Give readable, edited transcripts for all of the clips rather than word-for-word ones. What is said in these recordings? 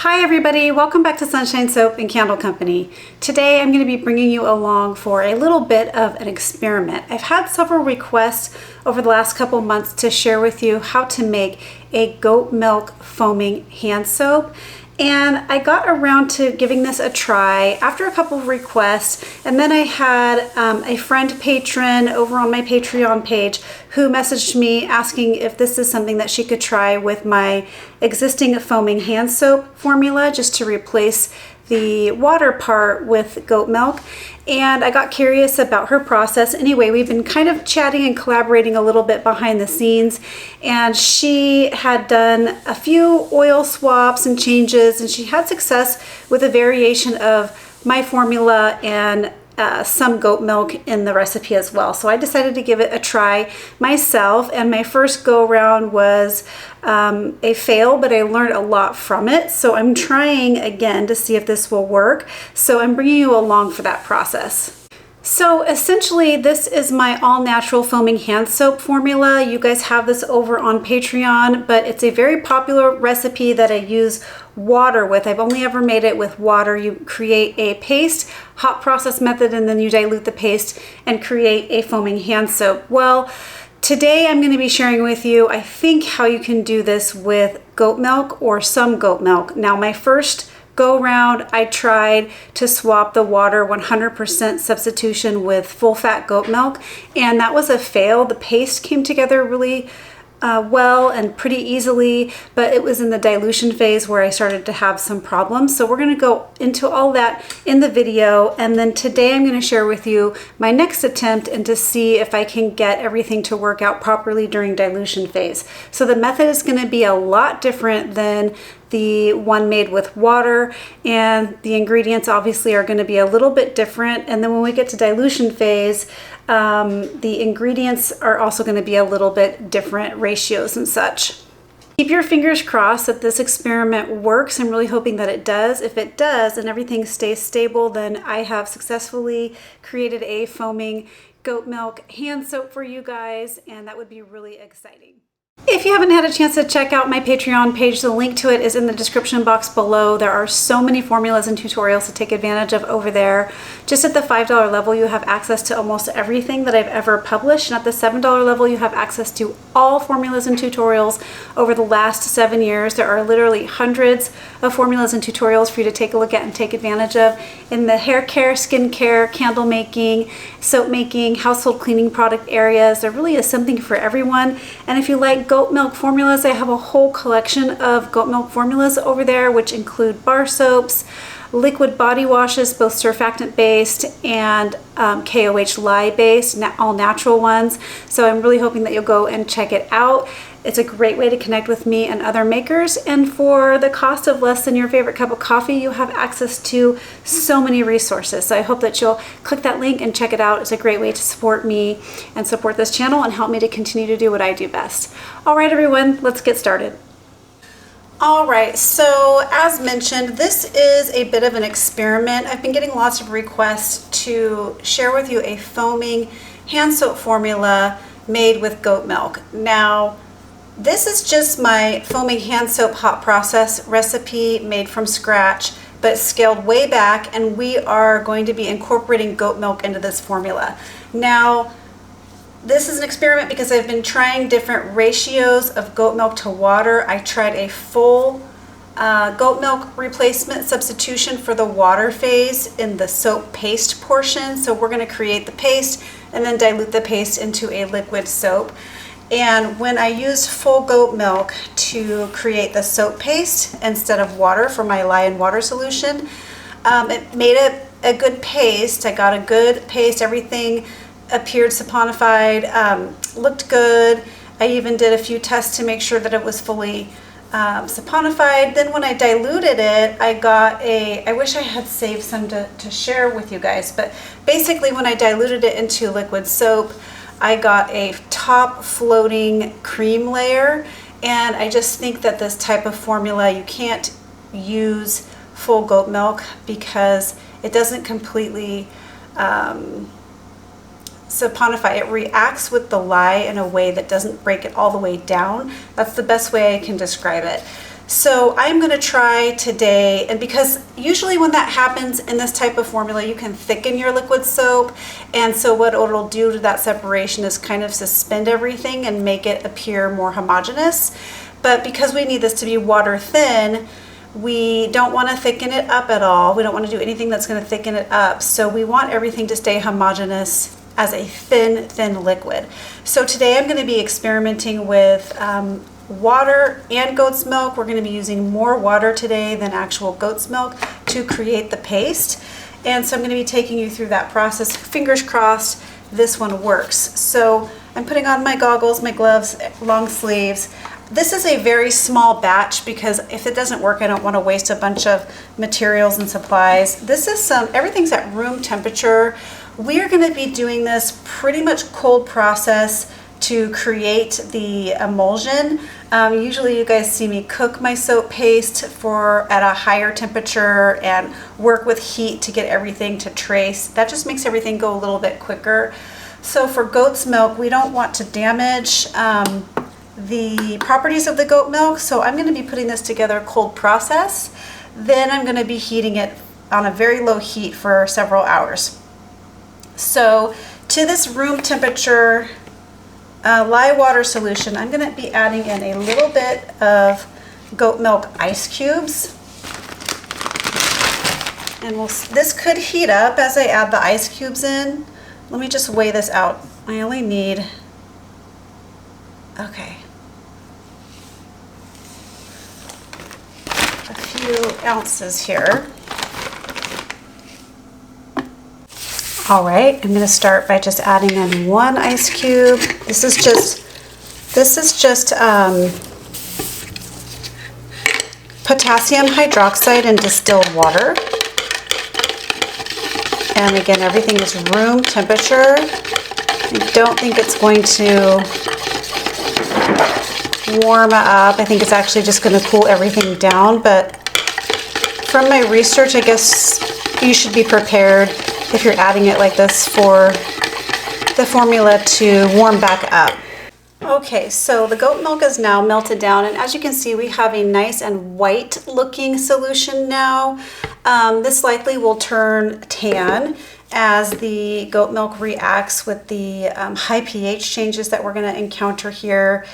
Hi everybody, welcome back to Sunshine Soap and Candle Company. Today I'm going to be bringing you along for a little bit of an experiment. I've had several requests over the last couple months to share with you how to make a goat milk foaming hand soap. And I got around to giving this a try after a couple of requests, and then I had a friend patron over on my Patreon page who messaged me asking if this is something that she could try with my existing foaming hand soap formula, just to replace the water part with goat milk. And I got curious about her process. Anyway, we've been kind of chatting and collaborating a little bit behind the scenes, and she had done a few oil swaps and changes, and she had success with a variation of my formula and some goat milk in the recipe as well. So I decided to give it a try myself, and my first go around was a fail, but I learned a lot from it. So I'm trying again to see if this will work. So I'm bringing you along for that process. So essentially, this is my all-natural foaming hand soap formula. You guys have this over on Patreon, but it's a very popular recipe that I use water with. I've only ever made it with water. You create a paste, hot process method, and then you dilute the paste and create a foaming hand soap. Well, today I'm going to be sharing with you, I think, how you can do this with goat milk or some goat milk. Now, my first go round, I tried to swap the water 100% substitution with full fat goat milk, and that was a fail. The paste came together really well and pretty easily, but it was in the dilution phase where I started to have some problems. So we're going to go into all that in the video, and then today I'm going to share with you my next attempt and to see if I can get everything to work out properly during dilution phase. So the method is going to be a lot different than the one made with water, and the ingredients obviously are going to be a little bit different. And then when we get to dilution phase, the ingredients are also going to be a little bit different ratios and such. Keep your fingers crossed that this experiment works. I'm really hoping that it does. If it does and everything stays stable, then I have successfully created a foaming goat milk hand soap for you guys, and that would be really exciting. If you haven't had a chance to check out my Patreon page, the link to it is in the description box below. There are so many formulas and tutorials to take advantage of over there. Just at the $5 level, you have access to almost everything that I've ever published. And at the $7 level, you have access to all formulas and tutorials over the last 7 years. There are literally hundreds of formulas and tutorials for you to take a look at and take advantage of in the hair care, skin care, candle making, soap making, household cleaning product areas. There really is something for everyone. And if you like goat milk formulas, I have a whole collection of goat milk formulas over there, which include bar soaps, liquid body washes, both surfactant based and KOH lye based, all natural ones. So I'm really hoping that you'll go and check it out. It's a great way to connect with me and other makers, and for the cost of less than your favorite cup of coffee, you have access to so many resources. So I hope that you'll click that link and check it out. It's a great way to support me and support this channel and help me to continue to do what I do best. All right, everyone, let's get started. All right, so as mentioned, this is a bit of an experiment. I've been getting lots of requests to share with you a foaming hand soap formula made with goat milk. Now, this is just my foaming hand soap hot process recipe made from scratch, but scaled way back, and we are going to be incorporating goat milk into this formula. Now, this is an experiment because I've been trying different ratios of goat milk to water. I tried a full goat milk replacement substitution for the water phase in the soap paste portion. So we're going to create the paste and then dilute the paste into a liquid soap. And when I used full goat milk to create the soap paste instead of water for my lye and water solution, it made it a good paste. I got a good paste. Everything appeared saponified, looked good. I even did a few tests to make sure that it was fully saponified. Then when I diluted it, I got I wish I had saved some to share with you guys, but basically when I diluted it into liquid soap, I got a top floating cream layer, and I just think that this type of formula, you can't use full goat milk because it doesn't completely saponify. It reacts with the lye in a way that doesn't break it all the way down. That's the best way I can describe it. So I'm going to try today, and because usually when that happens in this type of formula, you can thicken your liquid soap, and so what it'll do to that separation is kind of suspend everything and make it appear more homogeneous. But because we need this to be water thin, we don't want to thicken it up at all. We don't want to do anything that's going to thicken it up. So we want everything to stay homogeneous as a thin liquid. So today I'm going to be experimenting with water and goat's milk. We're going to be using more water today than actual goat's milk to create the paste. And so I'm going to be taking you through that process. Fingers crossed this one works. So I'm putting on my goggles, my gloves, long sleeves. This is a very small batch because if it doesn't work, I don't want to waste a bunch of materials and supplies. This is everything's at room temperature. We are going to be doing this pretty much cold process to create the emulsion. Usually you guys see me cook my soap paste at a higher temperature and work with heat to get everything to trace. That just makes everything go a little bit quicker. So for goat's milk, we don't want to damage the properties of the goat milk, so I'm going to be putting this together cold process. Then I'm going to be heating it on a very low heat for several hours. So to this room temperature lye water solution, I'm going to be adding in a little bit of goat milk ice cubes. And this could heat up as I add the ice cubes in. Let me just weigh this out. I only need, okay, a few ounces here. All right, I'm going to start by just adding in one ice cube. This is just potassium hydroxide and distilled water. And again, everything is room temperature. I don't think it's going to warm up. I think it's actually just going to cool everything down. But from my research, I guess you should be prepared if you're adding it like this for the formula to warm back up. Okay, so the goat milk is now melted down, and as you can see, we have a nice and white looking solution now. This likely will turn tan as the goat milk reacts with the high pH changes that we're going to encounter here.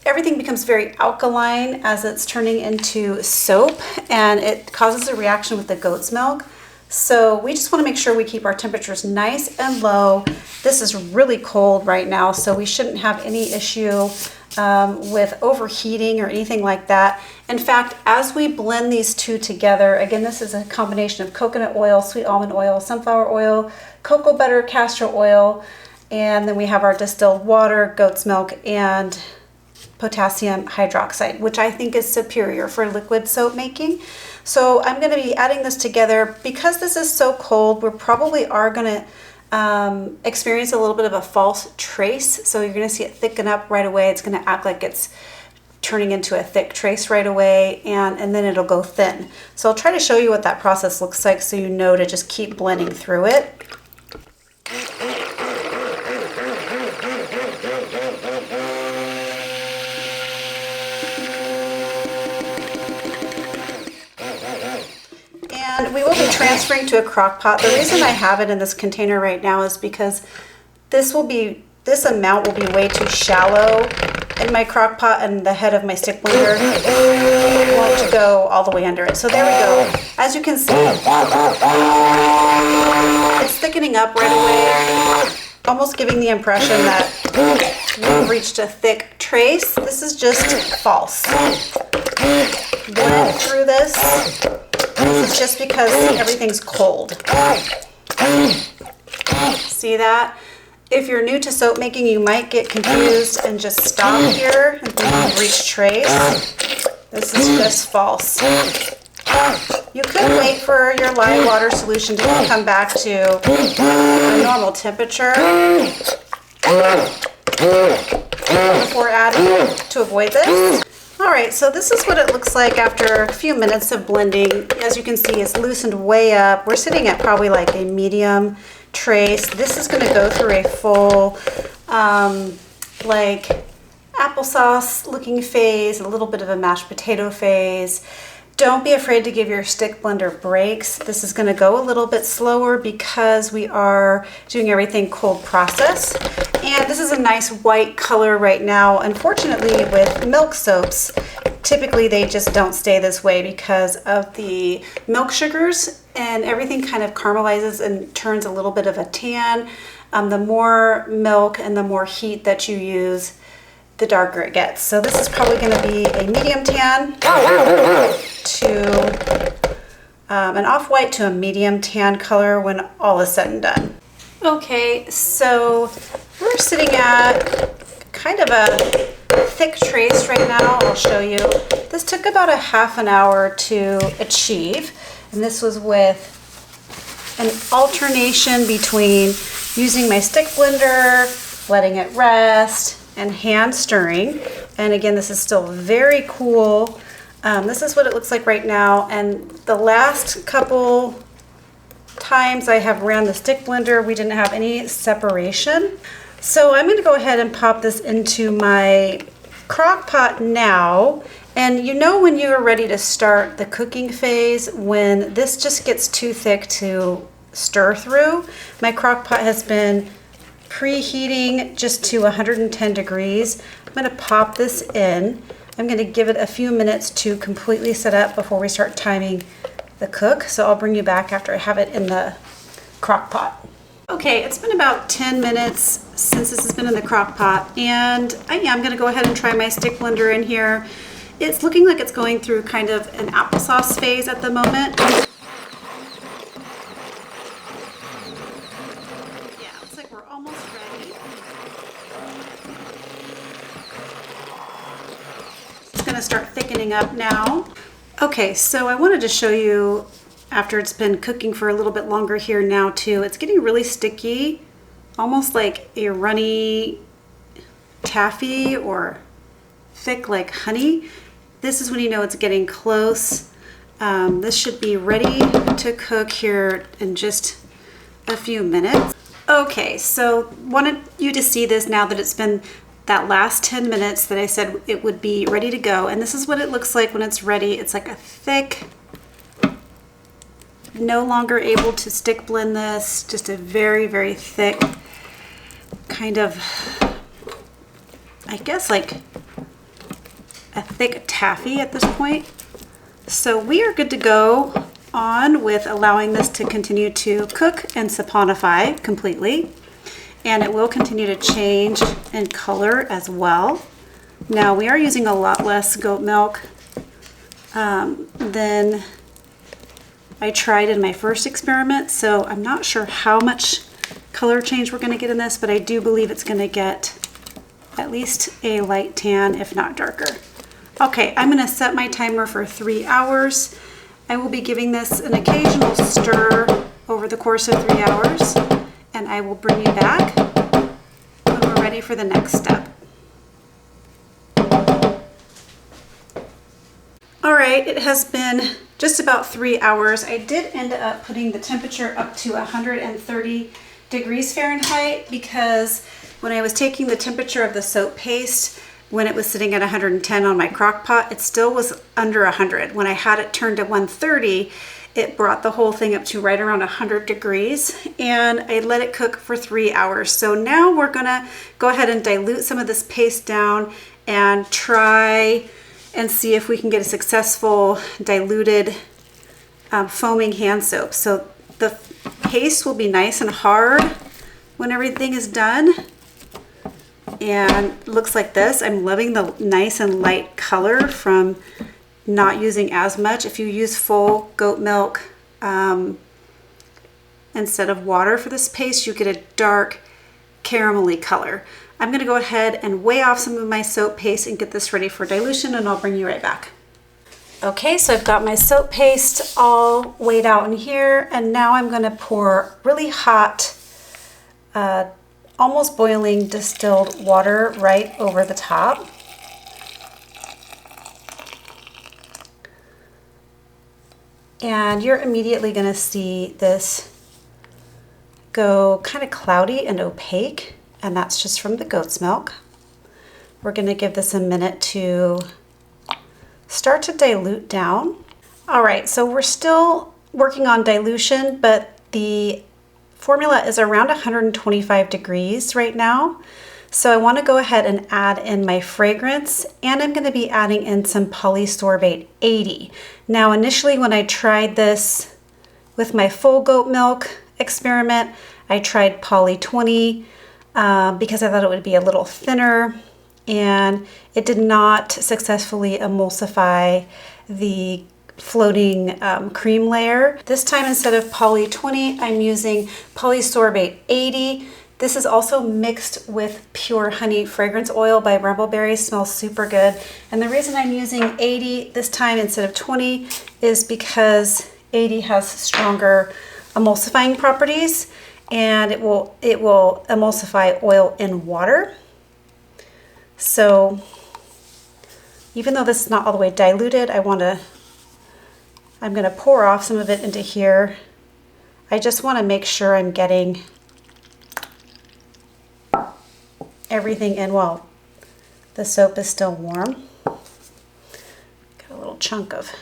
Everything becomes very alkaline as it's turning into soap, and it causes a reaction with the goat's milk. So we just want to make sure we keep our temperatures nice and low. This is really cold right now, so we shouldn't have any issue with overheating or anything like that. In fact, as we blend these two together, again, this is a combination of coconut oil, sweet almond oil, sunflower oil, cocoa butter, castor oil, and then we have our distilled water, goat's milk, and potassium hydroxide, which I think is superior for liquid soap making. So I'm going to be adding this together. Because this is so cold, we probably are going to experience a little bit of a false trace. So you're going to see it thicken up right away. It's going to act like it's turning into a thick trace right away, and then it'll go thin. So I'll try to show you what that process looks like so you know to just keep blending through it. And we will be transferring to a crock pot. The reason I have it in this container right now is because this amount will be way too shallow in my crock pot, and the head of my stick blender won't go all the way under it. So there we go. As you can see, it's thickening up right away, almost giving the impression that we've reached a thick trace. This is just false. Blend through this. This is just because everything's cold. See that? If you're new to soap making, you might get confused and just stop here and think you've reached trace. This is just false. You could wait for your lye water solution to come back to a normal temperature before adding to avoid this. Alright, so this is what it looks like after a few minutes of blending. As you can see, it's loosened way up. We're sitting at probably like a medium trace. This is going to go through a full, like applesauce looking phase, a little bit of a mashed potato phase. Don't be afraid to give your stick blender breaks. This is going to go a little bit slower because we are doing everything cold process. And this is a nice white color right now. Unfortunately, with milk soaps, typically they just don't stay this way because of the milk sugars, and everything kind of caramelizes and turns a little bit of a tan. The more milk and the more heat that you use, the darker it gets. So this is probably going to be a medium tan to an off-white to a medium tan color when all is said and done. Okay, so we're sitting at kind of a thick trace right now. I'll show you. This took about a half an hour to achieve, and this was with an alternation between using my stick blender, letting it rest, and hand stirring. And again, this is still very cool. This is what it looks like right now. And the last couple times I have ran the stick blender, we didn't have any separation. So I'm gonna go ahead and pop this into my crock pot now. And you know when you're ready to start the cooking phase, when this just gets too thick to stir through. My crock pot has been preheating just to 110 degrees. I'm going to pop this in. I'm going to give it a few minutes to completely set up before we start timing the cook. So I'll bring you back after I have it in the crock pot. Okay, it's been about 10 minutes since this has been in the crock pot, and I'm going to go ahead and try my stick blender in here. It's looking like it's going through kind of an applesauce phase at the moment. Start thickening up now. Okay, so I wanted to show you after it's been cooking for a little bit longer here now too. It's getting really sticky, almost like a runny taffy or thick like honey. This is when you know it's getting close. This should be ready to cook here in just a few minutes. Okay, so wanted you to see this now that it's been that last 10 minutes that I said it would be ready to go. And this is what it looks like when it's ready. It's like a thick, no longer able to stick blend this, just a very, very thick kind of, I guess like a thick taffy at this point. So we are good to go on with allowing this to continue to cook and saponify completely. And it will continue to change in color as well. Now we are using a lot less goat milk than I tried in my first experiment, so I'm not sure how much color change we're going to get in this, but I do believe it's going to get at least a light tan, if not darker. Okay, I'm going to set my timer for 3 hours. I will be giving this an occasional stir over the course of 3 hours. And I will bring you back when we're ready for the next step. All right, it has been just about 3 hours. I did end up putting the temperature up to 130 degrees Fahrenheit because when I was taking the temperature of the soap paste, when it was sitting at 110 on my crock pot, it still was under 100. When I had it turned to 130, it brought the whole thing up to right around 100 degrees, and I let it cook for 3 hours. So now we're gonna go ahead and dilute some of this paste down and try and see if we can get a successful diluted foaming hand soap. So the paste will be nice and hard when everything is done. And it looks like this. I'm loving the nice and light color from not using as much. If you use full goat milk instead of water for this paste, you get a dark caramelly color. I'm going to go ahead and weigh off some of my soap paste and get this ready for dilution, and I'll bring you right back. Okay, so I've got my soap paste all weighed out in here, and now I'm going to pour really hot, almost boiling distilled water right over the top. And you're immediately going to see this go kind of cloudy and opaque, and that's just from the goat's milk. We're going to give this a minute to start to dilute down. All right, so we're still working on dilution, but the formula is around 125 degrees right now. So I want to go ahead and add in my fragrance, and I'm going to be adding in some polysorbate 80. Now initially when I tried this with my full goat milk experiment, I tried poly 20 because I thought it would be a little thinner, and it did not successfully emulsify the floating cream layer. This time, instead of poly 20, I'm using polysorbate 80. This is also mixed with pure honey fragrance oil by Brambleberry. Smells super good. And the reason I'm using 80 this time instead of 20 is because 80 has stronger emulsifying properties, and it will emulsify oil in water. So even though this is not all the way diluted, I'm going to pour off some of it into here. I just want to make sure I'm getting everything in while the soap is still warm. Got a little chunk of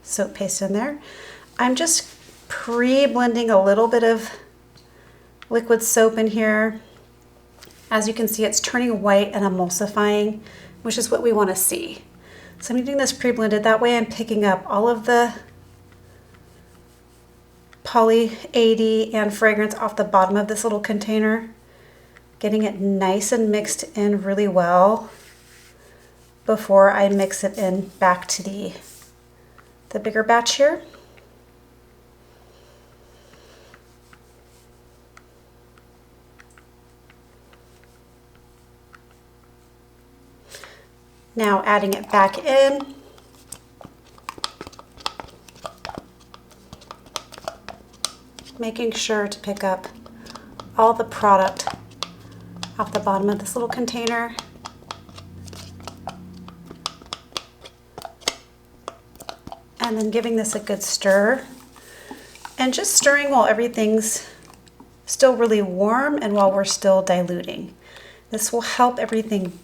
soap paste in there. I'm just pre-blending a little bit of liquid soap in here. As you can see, it's turning white and emulsifying, which is what we want to see. So I'm doing this pre-blended. That way I'm picking up all of the poly 80 and fragrance off the bottom of this little container, getting it nice and mixed in really well before I mix it in back to the bigger batch here. Now adding it back in. Making sure to pick up all the product off the bottom of this little container. And then giving this a good stir. And just stirring while everything's still really warm and while we're still diluting. This will help everything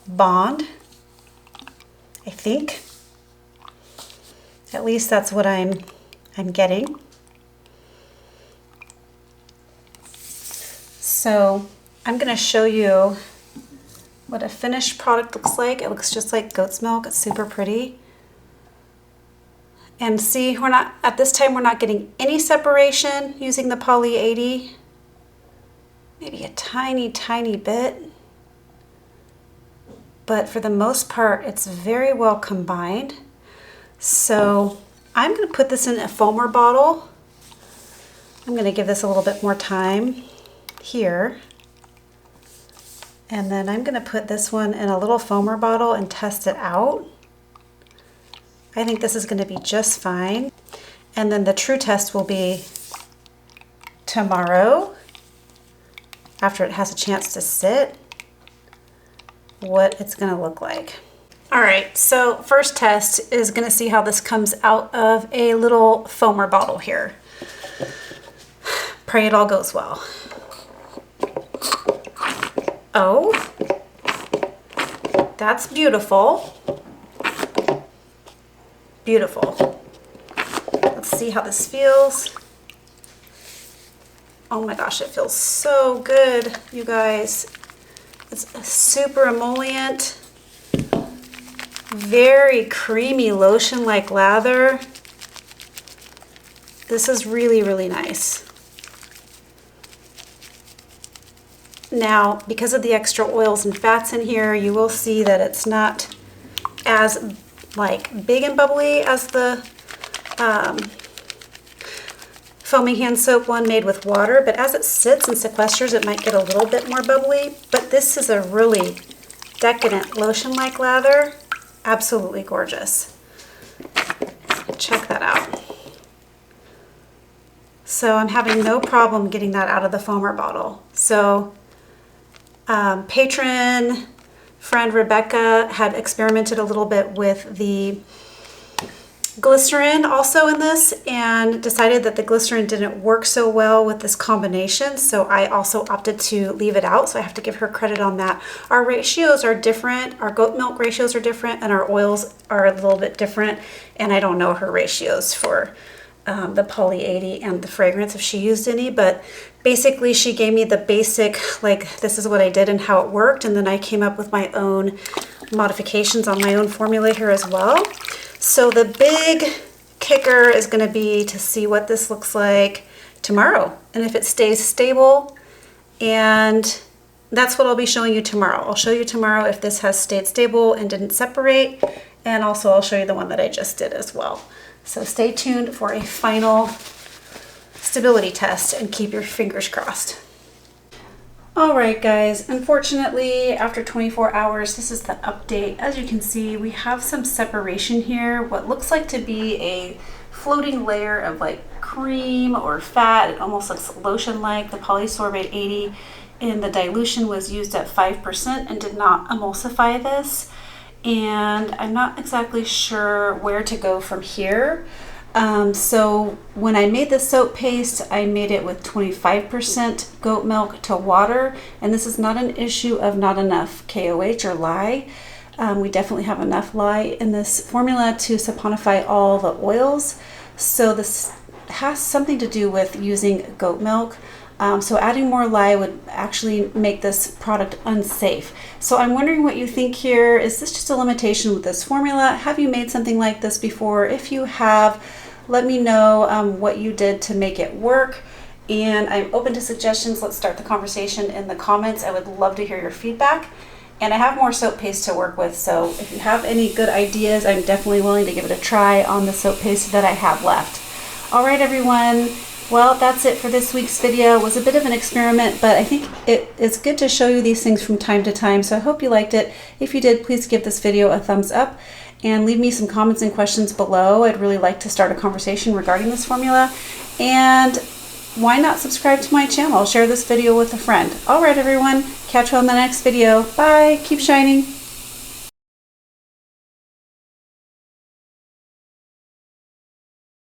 bond, I think. At least that's what I'm getting. So I'm going to show you what a finished product looks like. It looks just like goat's milk. It's super pretty. And see, at this time we're not getting any separation using the poly 80. Maybe a tiny, tiny bit. But for the most part, it's very well combined. So I'm going to put this in a foamer bottle. I'm going to give this a little bit more time here. And then I'm going to put this one in a little foamer bottle and test it out. I think this is going to be just fine. And then the true test will be tomorrow, after it has a chance to sit, what it's going to look like. All right, so first test is going to see how this comes out of a little foamer bottle here. Pray it all goes well. Oh, that's beautiful. Beautiful. Let's see how this feels. Oh my gosh, it feels so good, you guys. It's a super emollient, very creamy lotion-like lather. This is really, really nice. Now, because of the extra oils and fats in here, you will see that it's not as big and bubbly as the foaming hand soap one made with water, but as it sits and sequesters, it might get a little bit more bubbly. But this is a really decadent lotion-like lather. Absolutely gorgeous. Check that out. So I'm having no problem getting that out of the foamer bottle. So patron friend Rebecca had experimented a little bit with the glycerin also in this and decided that the glycerin didn't work so well with this combination, so I also opted to leave it out, so I have to give her credit on that. Our ratios are different, our goat milk ratios are different, and our oils are a little bit different, and I don't know her ratios for the Poly 80 and the fragrance if she used any, but basically she gave me the basic, like this is what I did and how it worked, and then I came up with my own modifications on my own formula here as well. So the big kicker is going to be to see what this looks like tomorrow and if it stays stable, and that's what I'll be showing you tomorrow. I'll show you tomorrow if this has stayed stable and didn't separate, and also I'll show you the one that I just did as well. So stay tuned for a final stability test and keep your fingers crossed. All right, guys, unfortunately, after 24 hours, this is the update. As you can see, we have some separation here, what looks like to be a floating layer of like cream or fat. It almost looks lotion-like. The polysorbate 80 in the dilution was used at 5% and did not emulsify this. And I'm not exactly sure where to go from here. So when I made the soap paste, I made it with 25% goat milk to water, and this is not an issue of not enough KOH or lye. We definitely have enough lye in this formula to saponify all the oils. So this has something to do with using goat milk. So adding more lye would actually make this product unsafe. So I'm wondering what you think here. Is this just a limitation with this formula? Have you made something like this before? If you have, let me know what you did to make it work. And I'm open to suggestions. Let's start the conversation in the comments. I would love to hear your feedback. And I have more soap paste to work with, so if you have any good ideas, I'm definitely willing to give it a try on the soap paste that I have left. All right, everyone. Well, that's it for this week's video. It was a bit of an experiment, but I think it's good to show you these things from time to time, so I hope you liked it. If you did, please give this video a thumbs up and leave me some comments and questions below. I'd really like to start a conversation regarding this formula. And why not subscribe to my channel? Share this video with a friend. All right, everyone. Catch you on the next video. Bye. Keep shining.